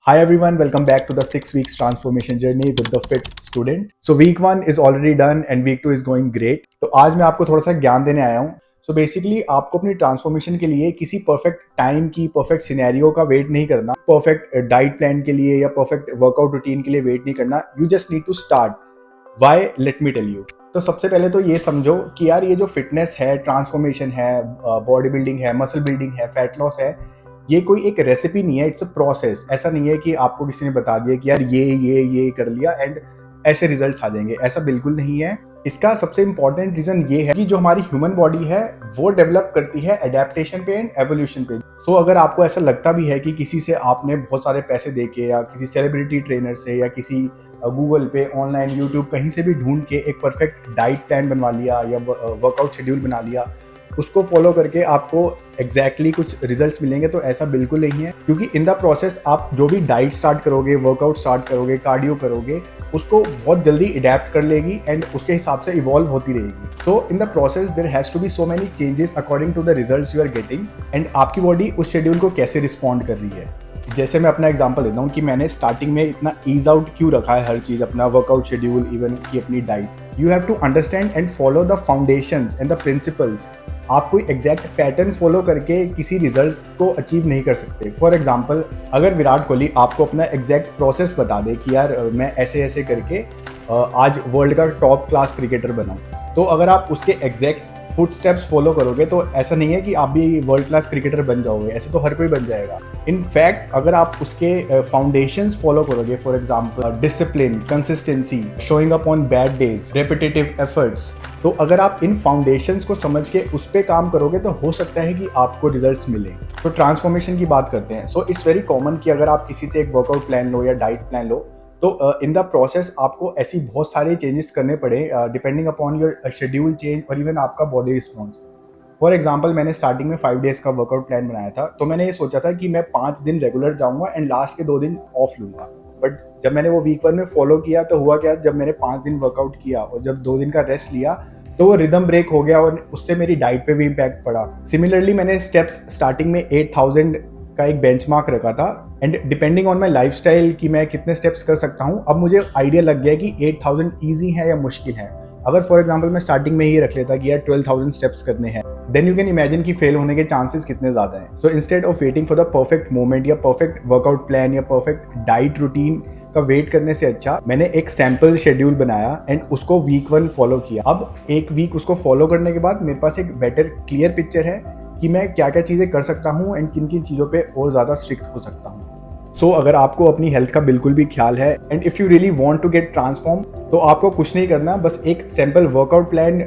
Hi everyone, welcome back to the 6 weeks transformation journey with the fit student. So week 1 is already done and week 2 is going great. तो आज मैं आपको थोड़ा सा ज्ञान देने आया हूँ. So basically आपको अपनी ट्रांसफॉर्मेशन के लिए किसी परफेक्ट टाइम की परफेक्ट सिनेरियो का वेट नहीं करना, परफेक्ट डाइट प्लान के लिए या परफेक्ट वर्कआउट रूटीन के लिए वेट नहीं करना. You just need to start. Why, let me tell you. तो सबसे पहले तो ये समझो कि यार ये जो फिटनेस है, ट्रांसफॉर्मेशन है, बॉडी बिल्डिंग है, मसल बिल्डिंग है, फैट लॉस है, ये कोई एक रेसिपी नहीं है. It's a process. ऐसा नहीं है कि आपको किसी ने बता दिया कि यार ये कर लिया एंड ऐसे रिजल्ट्स आ जाएंगे. ऐसा बिल्कुल नहीं है. इसका सबसे इंपॉर्टेंट रीजन ये है कि जो हमारी ह्यूमन बॉडी है वो डेवलप करती है एडेप्टेशन पे एंड एवोल्यूशन पे. तो अगर आपको ऐसा लगता भी है कि किसी से आपने बहुत सारे पैसे देके या किसी सेलिब्रिटी ट्रेनर से या किसी गूगल पे, ऑनलाइन, यूट्यूब, कहीं से भी ढूंढ के एक परफेक्ट डाइट प्लान बनवा लिया या वर्कआउट शेड्यूल बना लिया, उसको फॉलो करके आपको एग्जैक्टली कुछ रिजल्ट्स मिलेंगे, तो ऐसा बिल्कुल नहीं है. क्योंकि इन द प्रोसेस आप जो भी डाइट स्टार्ट करोगे, वर्कआउट स्टार्ट करोगे, कार्डियो करोगे, उसको बहुत जल्दी अडेप्ट कर लेगी एंड उसके हिसाब से इवॉल्व होती रहेगी. So in the process there has to be so many changes according to the results you are getting and आपकी बॉडी उस शेड्यूल को कैसे रिस्पॉन्ड कर रही है. जैसे मैं अपना एग्जांपल देता हूँ कि मैंने स्टार्टिंग में इतना ईज आउट क्यों रखा है हर चीज़, अपना वर्कआउट शेड्यूल, इवन की अपनी diet. You have to understand and follow the foundations and the principles. आप कोई एग्जैक्ट पैटर्न फॉलो करके किसी रिजल्ट्स को अचीव नहीं कर सकते. फॉर एग्जांपल, अगर विराट कोहली आपको अपना एग्जैक्ट प्रोसेस बता दे कि यार मैं ऐसे ऐसे करके आज वर्ल्ड का टॉप क्लास क्रिकेटर बनाऊं, तो अगर आप उसके एग्जैक्ट फुट स्टेप्स फॉलो करोगे तो ऐसा नहीं है कि आप भी वर्ल्ड क्लास क्रिकेटर बन जाओगे. ऐसे तो हर कोई बन जाएगा. इनफैक्ट अगर आप उसके फाउंडेशंस फॉलो करोगे, for example discipline, consistency, showing up on bad days, repetitive efforts, तो अगर आप इन फाउंडेशंस को समझ के उस पर काम करोगे तो हो सकता है कि आपको रिजल्ट्स मिले. तो ट्रांसफॉर्मेशन की बात करते हैं. सो इट्स वेरी कॉमन कि अगर आप किसी से एक वर्कआउट प्लान लो या डाइट प्लान लो, तो इन द प्रोसेस आपको ऐसी बहुत सारे चेंजेस करने पड़े depending upon your schedule change और इवन आपका बॉडी रिस्पॉन्स. फॉर एग्जाम्पल, मैंने स्टार्टिंग में 5 डेज का वर्कआउट प्लान बनाया था. तो मैंने ये सोचा था कि मैं 5 दिन रेगुलर जाऊंगा एंड लास्ट के 2 दिन ऑफ लूंगा. बट जब मैंने वो वीक 1 में फॉलो किया तो हुआ क्या, जब मैंने 5 दिन वर्कआउट किया और जब 2 दिन का रेस्ट लिया तो वो रिदम ब्रेक हो गया और उससे मेरी डाइट पे भी इम्पैक्ट पड़ा. सिमिलरली मैंने स्टेप्स स्टार्टिंग में 8000 का एक बेंचमार्क रखा था and depending on my lifestyle कि मैं कितने स्टेप्स कर सकता हूँ, अब मुझे आइडिया लग गया कि 8000 ईजी है या मुश्किल है. अगर फॉर एग्जांपल मैं स्टार्टिंग में ही रख लेता कि यार 12000 स्टेप्स करने हैं, देन यू कैन इमेजिन कि फेल होने के चांसेस कितने ज़्यादा हैं. So instead of waiting for the perfect moment या परफेक्ट वर्कआउट प्लान या परफेक्ट डाइट रूटीन का वेट करने से अच्छा मैंने एक सैम्पल शेड्यूल बनाया एंड उसको वीक 1 फॉलो किया. अब एक वीक उसको फॉलो करने के बाद मेरे पास एक बेटर क्लियर पिक्चर है कि मैं क्या क्या चीज़ें कर सकता हूँ एंड किन किन चीज़ों पे और ज़्यादा स्ट्रिक्ट हो सकता हूँ. सो अगर आपको अपनी हेल्थ का बिल्कुल भी ख्याल है and if you really want to get transform, तो आपको कुछ नहीं करना, बस एक sample workout plan,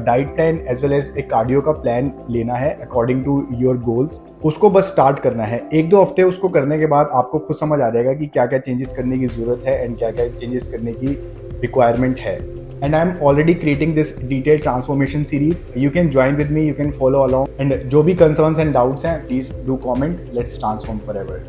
diet plan as well as एक कार्डियो का प्लान लेना है अकॉर्डिंग टू योर गोल्स. उसको बस स्टार्ट करना है. 1-2 हफ्ते उसको करने के बाद आपको खुद समझ आ जाएगा कि क्या क्या चेंजेस करने की ज़रूरत है एंड क्या क्या चेंजेस करने की रिक्वायरमेंट है. And I'm already creating this detailed transformation series. You can join with me, you can follow along. And जो भी concerns and doubts हैं, please do comment. Let's transform forever.